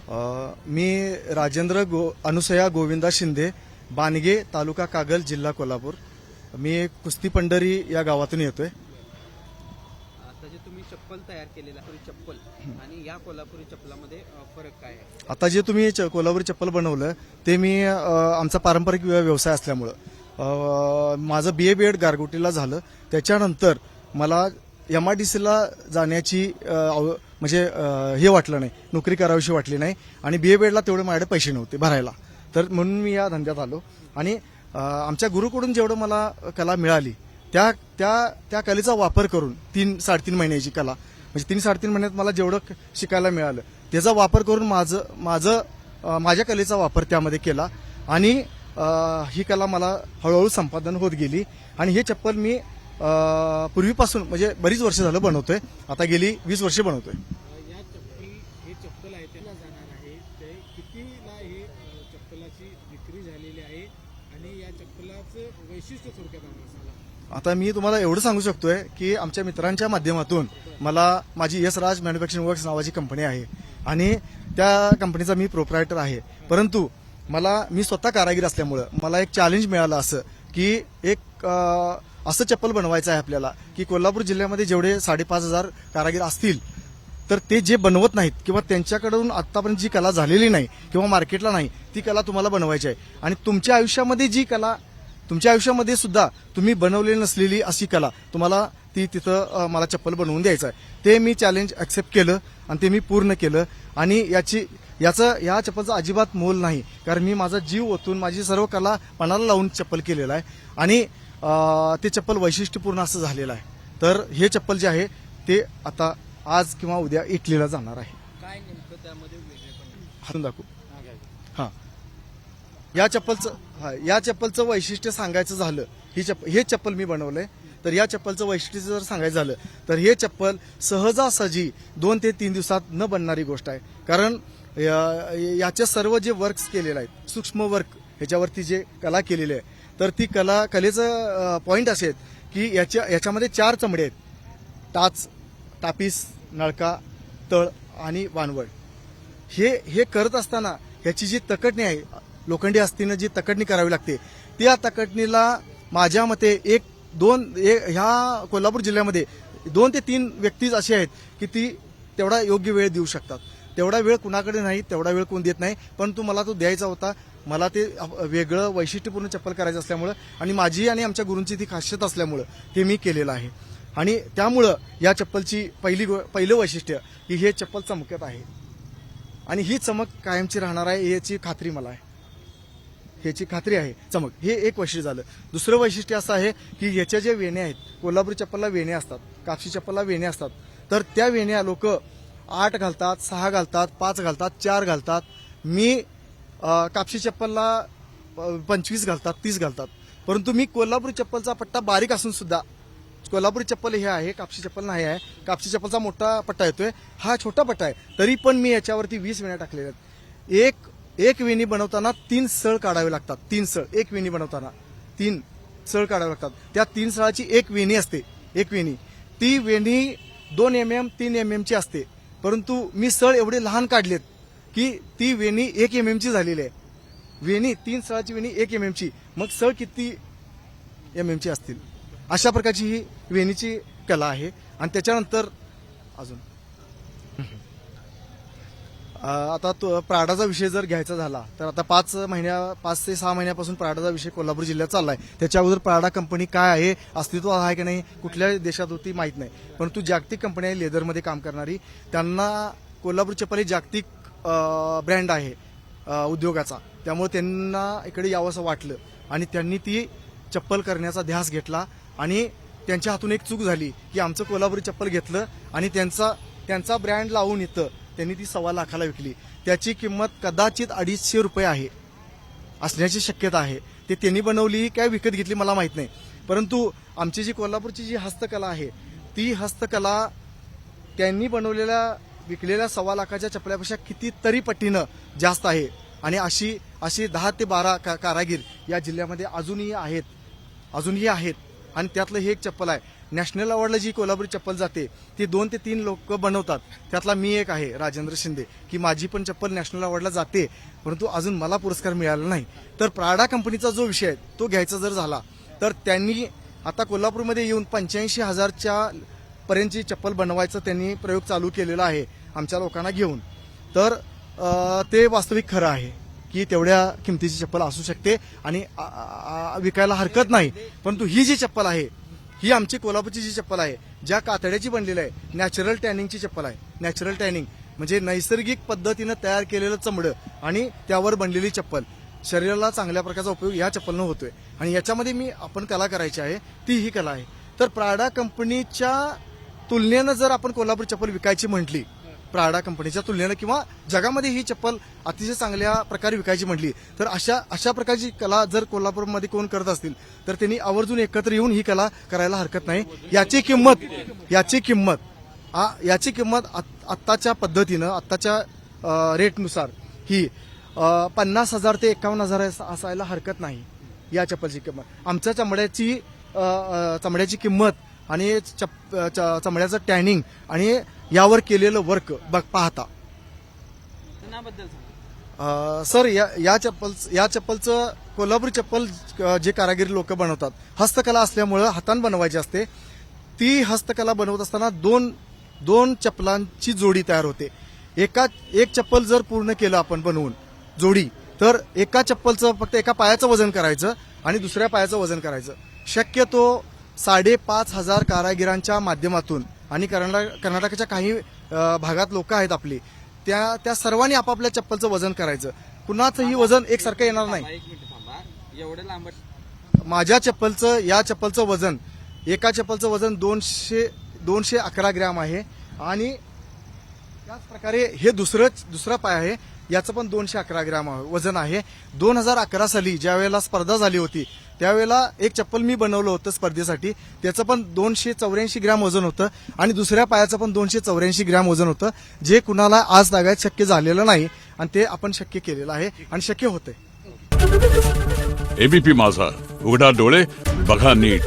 मी राजेंद्र अनुसया गोविंदा शिंदे, बानगे, तालुका कागल, जिल्हा कोल्हापूर. मी कुस्ती पंढरी या गावातून येतोय. आता जे तुम्ही चप्पल तयार केलेला चप्पल आणि या कोल्हापुरी चप्पलामध्ये फरक काय आहे? आता जे तुम्ही कोल्हापुरी चप्पल बनवलं ते मी आमचा पारंपरिक व्यवसाय असल्यामुळं माझं BA BEd गारगोटीला झालं. त्याच्यानंतर मला MIDCला जाण्याची म्हणजे हे वाटलं नाही, नोकरी करावीशी वाटली नाही आणि BA BEdला तेवढे माझ्याकडे पैसे नव्हते भरायला. तर म्हणून मी या धंद्यात आलो आणि आमच्या गुरुकडून जेवढं मला कला मिळाली त्या त्या त्या कलेचा वापर करून 3-3.5 महिन्याची कला म्हणजे 3-3.5 महिन्यात मला जेवढं शिकायला मिळालं त्याचा वापर करून माझ्या कलेचा वापर त्यामध्ये केला आणि ही कला मला हळूहळू संपादन होत गेली. आणि हे चप्पल मी पूर्वीपासून म्हणजे बरीच वर्ष झालं बनवतोय. आता गेली 20 वर्षे बनवतोय. हे चप्पल आहे त्याला जाणार आहे ते कितीला हे चप्पलाची विक्री झालेली आहे आणि या चप्पलाचं वैशिष्ट्य थोडक्यात सांगा. आता मी तुम्हाला एवढं सांगू शकतोय की आमच्या मित्रांच्या माध्यमातून मला माझी यस राज मॅन्युफॅक्चरिंग वर्क्स नावाची कंपनी आहे आणि त्या कंपनीचा मी प्रोप्रायटर आहे. परंतु मी स्वतः कारागीर असल्यामुळं मला एक चॅलेंज मिळालं असं की एक असं चप्पल बनवायचं आहे आपल्याला की कोल्हापूर जिल्ह्यामध्ये जेवढे 5,500 कारागीर असतील तर ते जे बनवत नाहीत किंवा त्यांच्याकडून आतापर्यंत जी कला झालेली नाही किंवा मार्केटला नाही ती कला तुम्हाला बनवायची आहे. आणि तुमच्या आयुष्यामध्ये जी कला तुमच्या आयुष्यामध्ये सुद्धा तुम्ही बनवलेली नसलेली अशी कला तुम्हाला ती तिथं मला चप्पल बनवून द्यायचं आहे. ते मी चॅलेंज ऍक्सेप्ट केलं आणि ते मी पूर्ण केलं. आणि या चप्पलचं अजिबात मोल नाही, कारण मी माझा जीव ओतून माझी सर्व कला पणाला लावून चप्पल केलेलं आहे आणि ते चप्पल वैशिष्ट्यपूर्ण असं झालेलं आहे. तर हे चप्पल जे आहे ते आता आज किंवा उद्या इटलीला जाणार आहे. काय नेमकं त्यामध्ये वेगळेपण हातून दाखवू. हा या चप्पलचं वैशिष्ट्य सांगायचं झालं, हे चप्पल मी बनवलंय. तर या चप्पलचं वैशिष्ट्य जर सांगायचं झालं तर हे चप्पल सहजासहजी 2 ते 3 दिवसात न बनणारी गोष्ट आहे. कारण याचे सर्व जे वर्क्स केलेले आहेत, सूक्ष्म वर्क ह्याच्यावरती जे कला केलेली आहे, तर ती कलेचं पॉइंट असे आहेत की याच्यामध्ये 4 चमडे आहेत: टाच, टापीस, नळका, तळ आणि वानवळ. हे करत असताना ह्याची जी तकटणी आहे, लोखंडी हस्तीनं जी तकटणी करावी लागते, त्या तकटणीला माझ्या मते ह्या कोल्हापूर जिल्ह्यामध्ये 2 ते 3 व्यक्तीच असे आहेत की ती तेवढा योग्य वेळ देऊ शकतात. तेवढा वेळ कुणाकडे नाही, तेवढा वेळ कोण देत नाही. परंतु मला तो द्यायचा होता. मला ते वेगळं वैशिष्ट्यपूर्ण चप्पल करायचं असल्यामुळं आणि माझी आणि आमच्या गुरूंची ती खासियत असल्यामुळं ते मी केलेलं आहे. आणि त्यामुळं या चप्पलची पहिलं वैशिष्ट्य की हे चप्पल चमकत आहे आणि ही चमक कायमची राहणार आहे याची खात्री मला आहे. ह्याची खात्री आहे चमक. हे एक वैशिष्ट्य झालं. दुसरं वैशिष्ट्य असं आहे की ह्याच्या ज्या वेण्या आहेत, कोल्हापुरी चप्पलला वेण्या असतात, कापशी चप्पलला वेण्या असतात, तर त्या वेण्या लोक 8 घालतात, 6 घालतात, 5 घालतात, 4 घालतात. मी कापशी चप्पलला 25 घालतात, 30 घालतात. परंतु मी कोल्हापुरी चप्पलचा पट्टा बारीक असून सुद्धा, कोल्हापुरी चप्पल हे आहे, कापशी चप्पल नाही आहे. कापशी चप्पलचा मोठा पट्टा येतोय, हा छोटा पट्टा आहे. तरी पण मी याच्यावरती 20 वेण्या टाकलेल्या आहेत. एक वेणी बनवताना 3 सळ काढावे लागतात. 3 सळ एक वेणी बनवताना 3 सळ काढावे लागतात. त्या 3 सळाची एक वेणी असते. एक वेणी, ती वेणी 2 mm 3 mm ची असते. परंतु मी सळ एवढे लहान काढलेत की ती वेणी 1 mm ची झालेली आहे. वेणी 3 सळाची वेणी 1 mm ची, मग सळ किती mm ची असतील. अशा प्रकारची ही वेणीची कला आहे. आणि त्याच्यानंतर अजून आता प्राडाचा विषय जर घ्यायचा झाला तर आता 5 ते 6 महिन्यापासून प्राडाचा विषय कोल्हापूर जिल्ह्यात चाललाय. त्याच्या अगोदर प्राडा कंपनी काय आहे, अस्तित्वात आहे की नाही, कुठल्या देशात होती माहीत नाही. परंतु जागतिक कंपनी आहे लेदरमध्ये काम करणारी. त्यांना कोल्हापूर चप्पल ही जागतिक ब्रँड आहे उद्योगाचा. त्यामुळे त्यांना इकडे यावंसं वाटलं आणि त्यांनी ती चप्पल करण्याचा ध्यास घेतला. आणि त्यांच्या हातून एक चूक झाली की आमचं कोल्हापुरी चप्पल घेतलं आणि त्यांचा ब्रँड लावून इथं त्यांनी ती 1.25 लाखाला विकली. त्याची किंमत कदाचित 250 रुपये आहे असण्याची शक्यता आहे. ते त्यांनी बनवली काय विकत घेतली मला माहित नाही. परंतु आमची जी कोल्हापूरची जी हस्तकला आहे, ती हस्तकला त्यांनी बनवलेल्या विकलेल्या 1.25 लाखाच्या चपल्यापेक्षा कितीतरी पटीनं जास्त आहे. आणि अशी 10 ते 12 कारागीर या जिल्ह्यामध्ये अजूनही आहेत. आणि त्यातलं हे एक चप्पल आहे. नॅशनल अवॉर्डला जी कोल्हापुरी चप्पल जाते ती 2 ते 3 लोक बनवतात. त्यातला मी एक आहे, राजेंद्र शिंदे, की माझी पण चप्पल नॅशनल अवॉर्डला जाते, परंतु अजून मला पुरस्कार मिळाला नाही. तर प्राडा कंपनीचा जो विषय आहे तो घ्यायचा जर झाला तर त्यांनी आता कोल्हापूरमध्ये येऊन 85,000च्या पर्यंतची चप्पल बनवायचं त्यांनी प्रयोग चालू केलेला आहे आमच्या लोकांना घेऊन. तर ते वास्तविक खरं आहे की तेवढ्या किमतीची चप्पल असू शकते आणि विकायला हरकत नाही. परंतु ही जी चप्पल आहे ही आमची कोल्हापूरची जी चप्पल आहे, ज्या कातड्याची बनलेली आहे, नॅचरल टॅनिंगची चप्पल आहे. नॅचरल टॅनिंग म्हणजे नैसर्गिक पद्धतीनं तयार केलेलं चमडं आणि त्यावर बनलेली चप्पल, शरीराला चांगल्या प्रकारचा उपयोग या चप्पलनं होतोय. आणि याच्यामध्ये आपण कला करायची आहे, ती ही कला आहे. तर प्राडा कंपनीच्या तुलनेनं जर आपण कोल्हापूर चप्पल विकायची म्हटली, प्राडा कंपनीच्या तुलनेनं किंवा जगामध्ये ही चप्पल अतिशय चांगल्या प्रकारे विकायची म्हटली, तर अशा प्रकारची कला जर कोल्हापूरमध्ये कोण करत असतील तर त्यांनी आवर्जून एकत्र येऊन ही कला करायला हरकत नाही. याची किंमत आत्ताच्या पद्धतीनं, आत्ताच्या रेटनुसार ही 50,000 ते 51,000 असायला हरकत नाही. या चप्पलची किंमत, आमच्या चमड्याची किंमत आणि चमड्याचं टॅनिंग आणि यावर केलेलं वर्क पाहता. नाबद्दल सांगा. सर, या चप्पलचं कोल्हापुरी चप्पल जे कारागिरी लोक बनवतात, हस्तकला असल्यामुळं हातान बनवायची असते. ती हस्तकला बनवत असताना दोन चप्पलांची जोडी तयार होते. एक चप्पल जर पूर्ण केलं आपण बनवून जोडी, तर एका चप्पलचं फक्त एका पायाचं वजन करायचं आणि दुसऱ्या पायाचं वजन करायचं. शक्यतो 5,500 कारागिरांच्या माध्यमातून आणि कर्नाटकाच्या काही भागात लोक आहेत आपली, त्या सर्वांनी आपापल्या चप्पलचं वजन करायचं. कुणाचंही वजन एकसारखं येणार नाही. एक मिनिट थांबा, एवढं लांब या चप्पलचं वजन, एका चप्पलचं वजन 211 ग्रॅम आहे. आणि त्याच प्रकारे हे दुसरा पाय आहे, याचं पण 211 ग्रॅम वजन आहे. 2011 साली ज्या वेळेला स्पर्धा झाली होती त्यावेळेला एक चप्पल मी बनवलं होतं स्पर्धेसाठी, त्याचं पण 284 ग्रॅम वजन होतं आणि दुसऱ्या पायाचं पण 284 ग्रॅम वजन होतं, जे कुणाला आज तागायत शक्य झालेलं नाही आणि ते आपण शक्य केलेलं आहे आणि शक्य होतंय. एबीपी माझा, उघडा डोळे बघा नीट.